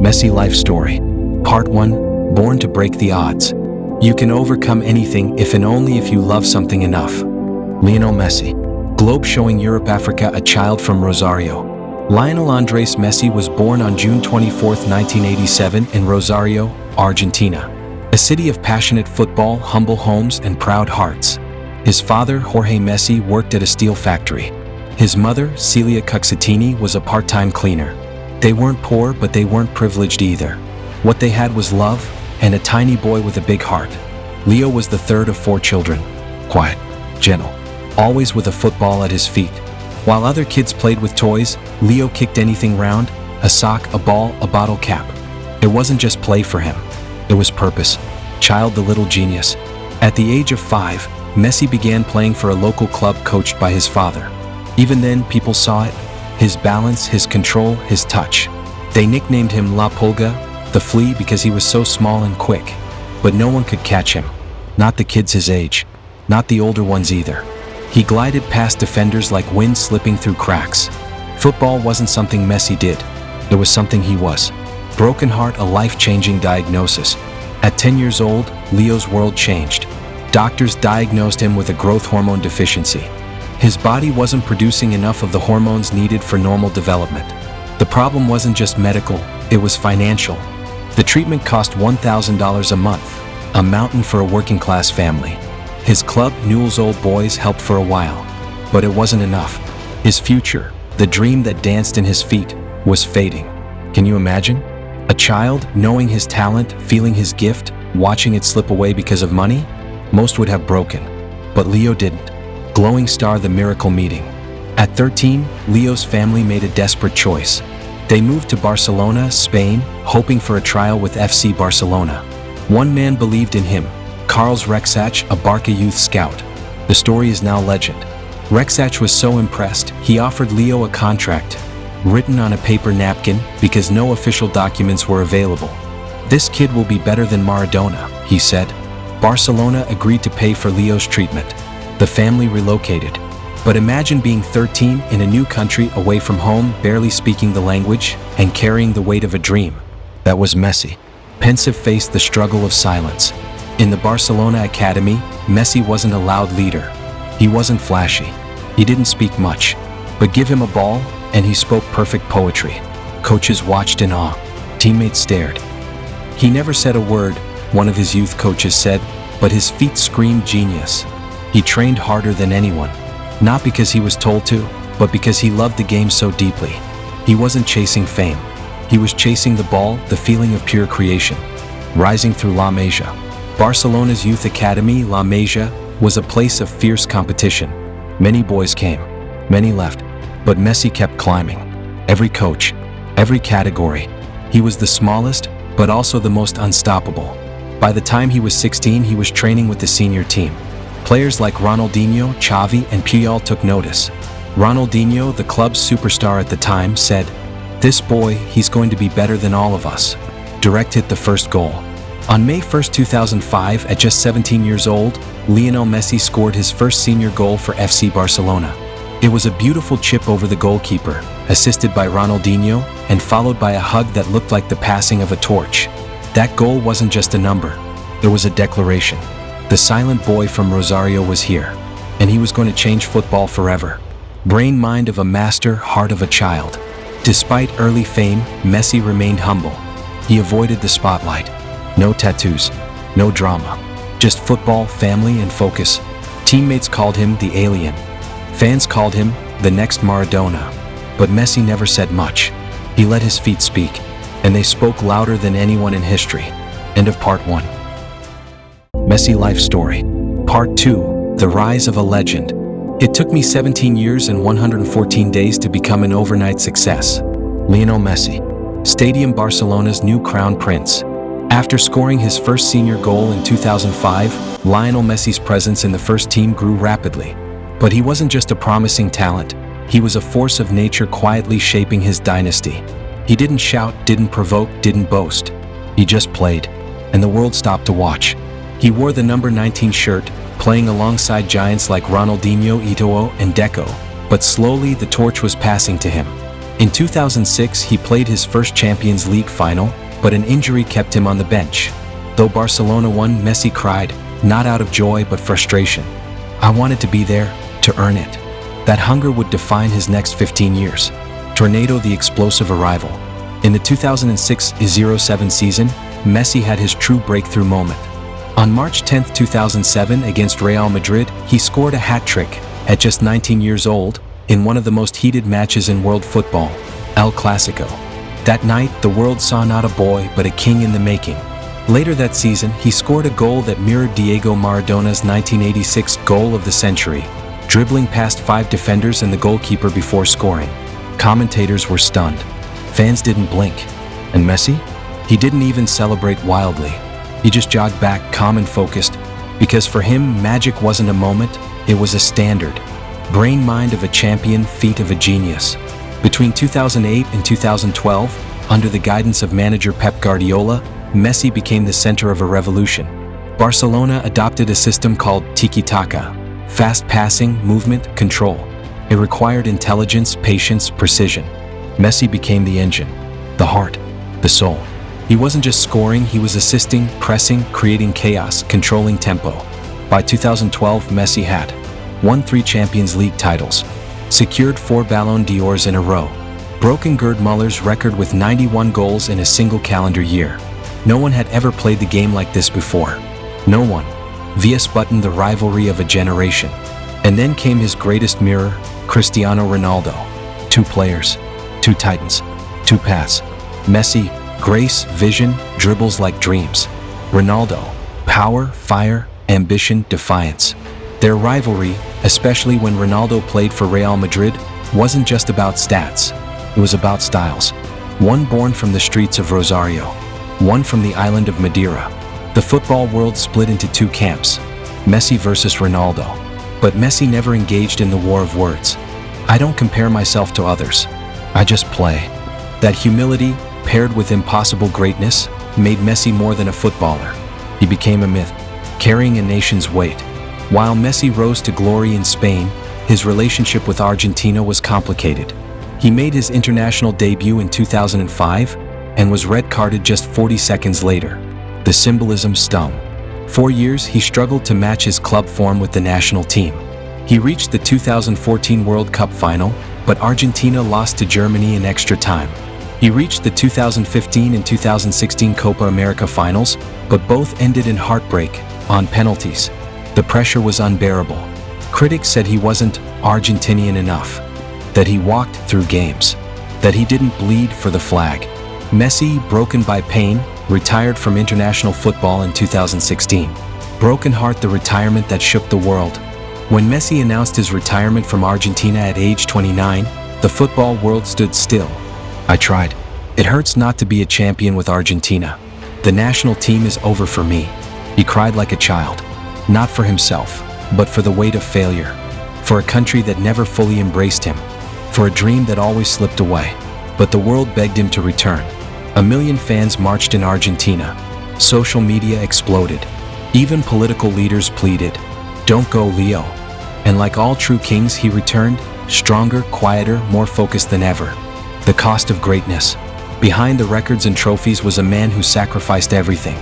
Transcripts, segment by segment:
Messi Life Story. Part 1, Born to Break the Odds. You can overcome anything if and only if you love something enough. Lionel Messi. Globe showing Europe Africa, a child from Rosario. Lionel Andres Messi was born on June 24, 1987 in Rosario, Argentina. A city of passionate football, humble homes, and proud hearts. His father, Jorge Messi, worked at a steel factory. His mother, Celia Cuxatini, was a part-time cleaner. They weren't poor, but they weren't privileged either. What they had was love and a tiny boy with a big heart. Leo was the third of 4 children. Quiet, gentle, always with a football at his feet. While other kids played with toys, Leo kicked anything round, a sock, a ball, a bottle cap. It wasn't just play for him. It was purpose. Child the little genius. At the age of 5, Messi began playing for a local club coached by his father. Even then, people saw it. His balance, his control, his touch. They nicknamed him La Pulga, the flea, because he was so small and quick. But no one could catch him. Not the kids his age. Not the older ones either. He glided past defenders like wind slipping through cracks. Football wasn't something Messi did. It was something he was. Broken heart, a life-changing diagnosis. At 10 years old, Leo's world changed. Doctors diagnosed him with a growth hormone deficiency. His body wasn't producing enough of the hormones needed for normal development. The problem wasn't just medical, it was financial. The treatment cost $1,000 a month, a mountain for a working-class family. His club, Newell's Old Boys, helped for a while, but it wasn't enough. His future, the dream that danced in his feet, was fading. Can you imagine? A child, knowing his talent, feeling his gift, watching it slip away because of money? Most would have broken, but Leo didn't. Glowing star, the miracle meeting. At 13, Leo's family made a desperate choice. They moved to Barcelona, Spain, hoping for a trial with FC Barcelona. One man believed in him, Carles Rexach, a Barca youth scout. The story is now legend. Rexach was so impressed, he offered Leo a contract, written on a paper napkin, because no official documents were available. "This kid will be better than Maradona," he said. Barcelona agreed to pay for Leo's treatment. The family relocated. But imagine being 13 in a new country, away from home, barely speaking the language, and carrying the weight of a dream. That was Messi. Pensive faced the struggle of silence. In the Barcelona academy, Messi wasn't a loud leader. He wasn't flashy. He didn't speak much. But give him a ball, and he spoke perfect poetry. Coaches watched in awe. Teammates stared. He never said a word, one of his youth coaches said, but his feet screamed genius. He trained harder than anyone. Not because he was told to, but because he loved the game so deeply. He wasn't chasing fame. He was chasing the ball, the feeling of pure creation. Rising through La Masia. Barcelona's youth academy, La Masia, was a place of fierce competition. Many boys came, many left, but Messi kept climbing. Every coach, every category. He was the smallest, but also the most unstoppable. By the time he was 16, he was training with the senior team. Players like Ronaldinho, Xavi, and Puyol took notice. Ronaldinho, the club's superstar at the time, said, "This boy, he's going to be better than all of us." Direct hit the first goal. On May 1, 2005, at just 17 years old, Lionel Messi scored his first senior goal for FC Barcelona. It was a beautiful chip over the goalkeeper, assisted by Ronaldinho, and followed by a hug that looked like the passing of a torch. That goal wasn't just a number. There was a declaration. The silent boy from Rosario was here, and he was going to change football forever. Brain mind of a master, heart of a child. Despite early fame, Messi remained humble. He avoided the spotlight. No tattoos, no drama. Just football, family, and focus. Teammates called him the alien. Fans called him the next Maradona. But Messi never said much. He let his feet speak, and they spoke louder than anyone in history. End of part 1. Messi Life Story. Part 2, The Rise of a Legend. It took me 17 years and 114 days to become an overnight success. Lionel Messi. Stadium Barcelona's new crown prince. After scoring his first senior goal in 2005, Lionel Messi's presence in the first team grew rapidly. But he wasn't just a promising talent. He was a force of nature quietly shaping his dynasty. He didn't shout, didn't provoke, didn't boast. He just played, and the world stopped to watch. He wore the number 19 shirt, playing alongside giants like Ronaldinho, Eto'o, and Deco, but slowly the torch was passing to him. In 2006, he played his first Champions League final, but an injury kept him on the bench. Though Barcelona won, Messi cried, not out of joy but frustration. I wanted to be there, to earn it. That hunger would define his next 15 years. Tornado, the explosive arrival. In the 2006-07 season, Messi had his true breakthrough moment. On March 10, 2007, against Real Madrid, he scored a hat-trick, at just 19 years old, in one of the most heated matches in world football, El Clasico. That night, the world saw not a boy, but a king in the making. Later that season, he scored a goal that mirrored Diego Maradona's 1986 goal of the century, dribbling past 5 defenders and the goalkeeper before scoring. Commentators were stunned. Fans didn't blink. And Messi? He didn't even celebrate wildly. He just jogged back, calm and focused, because for him, magic wasn't a moment, it was a standard. Brain-mind of a champion, feat of a genius. Between 2008 and 2012, under the guidance of manager Pep Guardiola, Messi became the center of a revolution. Barcelona adopted a system called tiki-taka, fast passing, movement, control. It required intelligence, patience, precision. Messi became the engine, the heart, the soul. He wasn't just scoring, he was assisting, pressing, creating chaos, controlling tempo. By 2012, Messi had won 3 Champions League titles, secured 4 Ballon d'Ors in a row, broken Gerd Muller's record with 91 goals in a single calendar year. No one had ever played the game like this before. No one. VS Button, the rivalry of a generation. And then came his greatest mirror, Cristiano Ronaldo. 2 players, 2 titans, 2 paths. Messi, grace, vision, dribbles like dreams. Ronaldo, power, fire, ambition, defiance. Their rivalry, especially when Ronaldo played for Real Madrid, wasn't just about stats. It was about styles. One born from the streets of Rosario, one from the island of Madeira. The football world split into 2 camps, Messi versus Ronaldo. But Messi never engaged in the war of words. I don't compare myself to others. I just play. That humility, paired with impossible greatness, made Messi more than a footballer. He became a myth, carrying a nation's weight. While Messi rose to glory in Spain, his relationship with Argentina was complicated. He made his international debut in 2005 and was red-carded just 40 seconds later. The symbolism stung. 4 years, he struggled to match his club form with the national team. He reached the 2014 World Cup final, but Argentina lost to Germany in extra time. He reached the 2015 and 2016 Copa America finals, but both ended in heartbreak, on penalties. The pressure was unbearable. Critics said he wasn't Argentinian enough, that he walked through games, that he didn't bleed for the flag. Messi, broken by pain, retired from international football in 2016. Broken heart, the retirement that shook the world. When Messi announced his retirement from Argentina at age 29, the football world stood still. I tried. It hurts not to be a champion with Argentina. The national team is over for me. He cried like a child. Not for himself, but for the weight of failure. For a country that never fully embraced him. For a dream that always slipped away. But the world begged him to return. 1 million fans marched in Argentina. Social media exploded. Even political leaders pleaded, "Don't go, Leo." And like all true kings, he returned, stronger, quieter, more focused than ever. The cost of greatness. Behind the records and trophies was a man who sacrificed everything.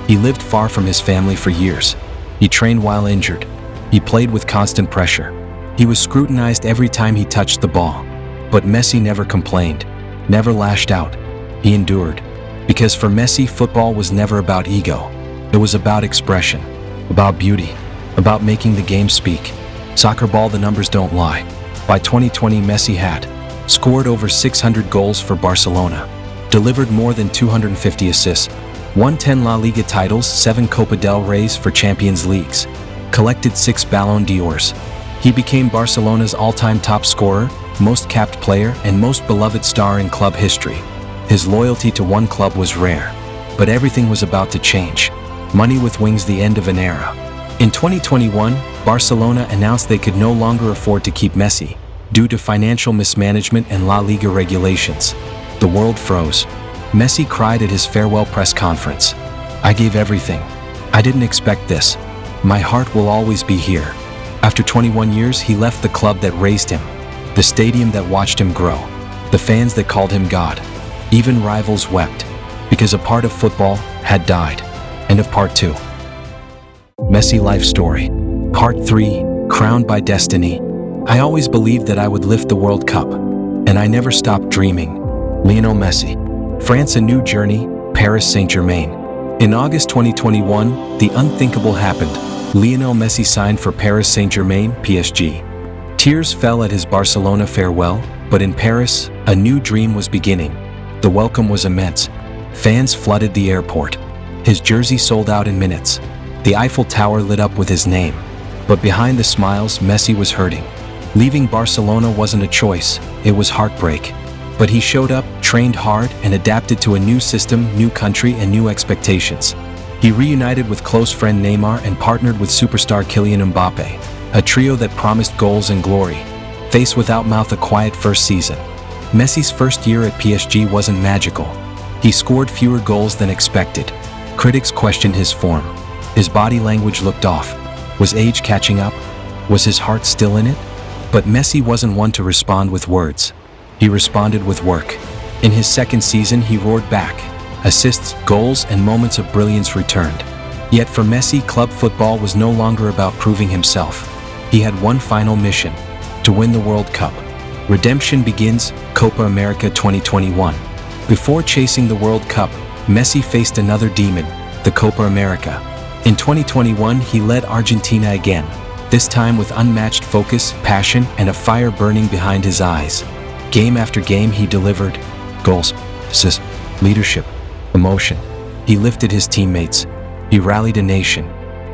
He lived far from his family for years. He trained while injured. He played with constant pressure. He was scrutinized every time he touched the ball. But Messi never complained, never lashed out. He endured. Because for Messi, football was never about ego. It was about expression, about beauty, about making the game speak. Soccer ball, the numbers don't lie. By 2020, Messi had scored over 600 goals for Barcelona, delivered more than 250 assists, won 10 La Liga titles, 7 Copa del Reys for Champions Leagues, collected 6 Ballon d'Ors. He became Barcelona's all-time top scorer, most capped player, and most beloved star in club history. His loyalty to one club was rare, but everything was about to change. Money with wings, the end of an era. In 2021, Barcelona announced they could no longer afford to keep Messi, due to financial mismanagement and La Liga regulations. The world froze. Messi cried at his farewell press conference. "I gave everything. I didn't expect this. My heart will always be here." After 21 years, he left the club that raised him, the stadium that watched him grow, the fans that called him God. Even rivals wept, because a part of football had died. End of part 2. Messi life story. Part 3, crowned by destiny. I always believed that I would lift the World Cup, and I never stopped dreaming. Lionel Messi. France, a new journey, Paris Saint-Germain. In August 2021, the unthinkable happened. Lionel Messi signed for Paris Saint-Germain, PSG. Tears fell at his Barcelona farewell, but in Paris, a new dream was beginning. The welcome was immense. Fans flooded the airport. His jersey sold out in minutes. The Eiffel Tower lit up with his name. But behind the smiles, Messi was hurting. Leaving Barcelona wasn't a choice, it was heartbreak. But he showed up, trained hard, and adapted to a new system, new country, and new expectations. He reunited with close friend Neymar and partnered with superstar Kylian Mbappe, a trio that promised goals and glory. Face without mouth, a quiet first season. Messi's first year at PSG wasn't magical. He scored fewer goals than expected. Critics questioned his form. His body language looked off. Was age catching up? Was his heart still in it? But Messi wasn't one to respond with words. He responded with work. In his second season, he roared back. Assists, goals, and moments of brilliance returned. Yet for Messi, club football was no longer about proving himself. He had one final mission: to win the World Cup. Redemption begins, Copa America 2021. Before chasing the World Cup, Messi faced another demon, the Copa America. In 2021, he led Argentina again, this time with unmatched focus, passion, and a fire burning behind his eyes. Game after game, he delivered goals, assists, leadership, emotion. He lifted his teammates. He rallied a nation.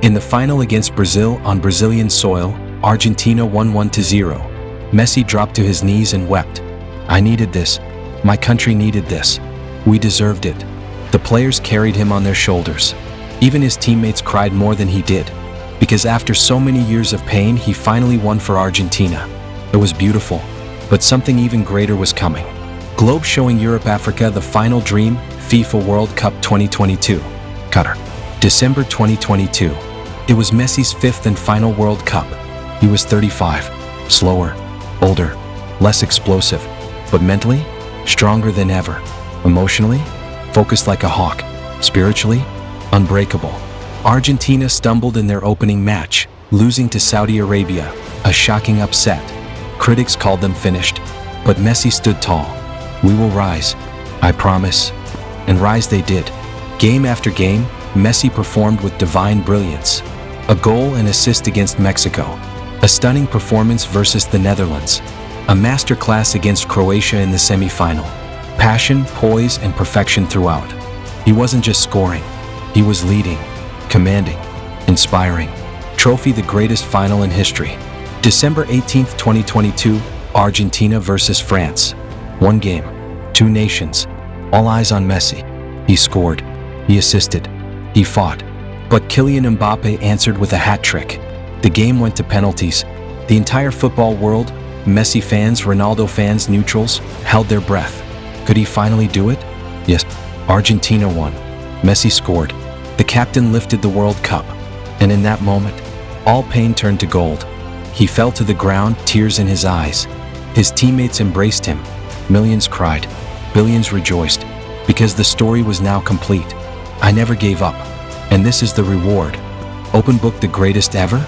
In the final against Brazil on Brazilian soil, Argentina won 1-0. Messi dropped to his knees and wept. I needed this. My country needed this. We deserved it. The players carried him on their shoulders. Even his teammates cried more than he did, because after so many years of pain, he finally won for Argentina. It was beautiful, but something even greater was coming. Globe showing Europe Africa the final dream, FIFA World Cup 2022. Qatar. December 2022. It was Messi's fifth and final World Cup. He was 35, slower, older, less explosive, but mentally, stronger than ever. Emotionally, focused like a hawk. Spiritually, unbreakable. Argentina stumbled in their opening match, losing to Saudi Arabia, a shocking upset. Critics called them finished, but Messi stood tall. We will rise, I promise. And rise they did. Game after game, Messi performed with divine brilliance. A goal and assist against Mexico. A stunning performance versus the Netherlands. A masterclass against Croatia in the semi-final. Passion, poise, and perfection throughout. He wasn't just scoring. He was leading, commanding, inspiring. Trophy, the greatest final in history. December 18, 2022, Argentina versus France. One game, two nations. All eyes on Messi. He scored. He assisted. He fought. But Kylian Mbappe answered with a hat trick. The game went to penalties. The entire football world, Messi fans, Ronaldo fans, neutrals, held their breath. Could he finally do it? Yes. Argentina won. Messi scored. The captain lifted the World Cup. And in that moment, all pain turned to gold. He fell to the ground, tears in his eyes. His teammates embraced him. Millions cried. Billions rejoiced. Because the story was now complete. I never gave up. And this is the reward. Open book, the greatest ever?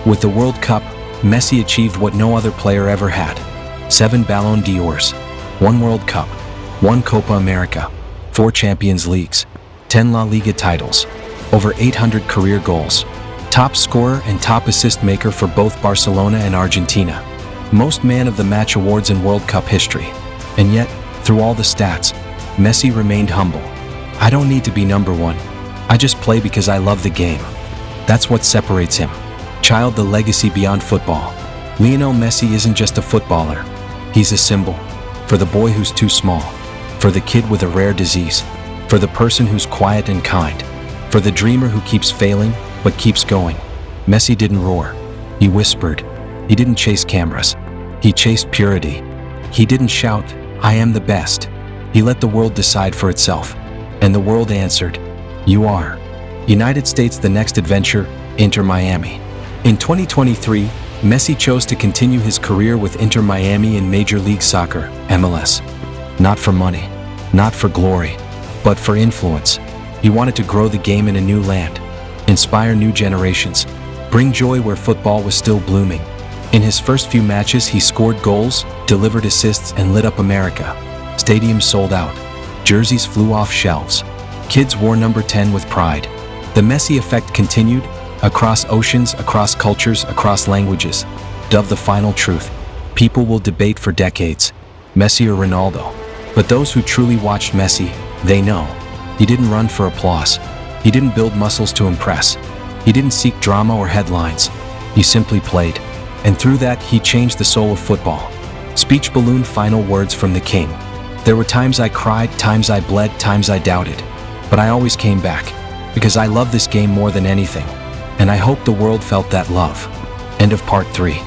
With the World Cup, Messi achieved what no other player ever had. 7 Ballon d'Ors, 1 World Cup, 1 Copa America, 4 Champions Leagues, 10 La Liga titles, over 800 career goals. Top scorer and top assist maker for both Barcelona and Argentina. Most man of the match awards in World Cup history. And yet, through all the stats, Messi remained humble. I don't need to be number one. I just play because I love the game. That's what separates him. Child, the legacy beyond football. Lionel Messi isn't just a footballer. He's a symbol. For the boy who's too small. For the kid with a rare disease. For the person who's quiet and kind. For the dreamer who keeps failing, but keeps going. Messi didn't roar. He whispered. He didn't chase cameras. He chased purity. He didn't shout, I am the best. He let the world decide for itself. And the world answered, you are. United States, the next adventure, Inter Miami. In 2023, Messi chose to continue his career with Inter Miami in Major League Soccer, MLS. Not for money, not for glory, but for influence. He wanted to grow the game in a new land, inspire new generations, bring joy where football was still blooming. In his first few matches, he scored goals, delivered assists, and lit up America. Stadiums sold out. Jerseys flew off shelves. Kids wore number 10 with pride. The Messi effect continued, across oceans, across cultures, across languages. Dove the final truth. People will debate for decades, Messi or Ronaldo. But those who truly watched Messi, they know. He didn't run for applause. He didn't build muscles to impress. He didn't seek drama or headlines. He simply played. And through that, he changed the soul of football. Speech balloon final words from the king. There were times I cried, times I bled, times I doubted. But I always came back, because I love this game more than anything. And I hope the world felt that love. End of part 3.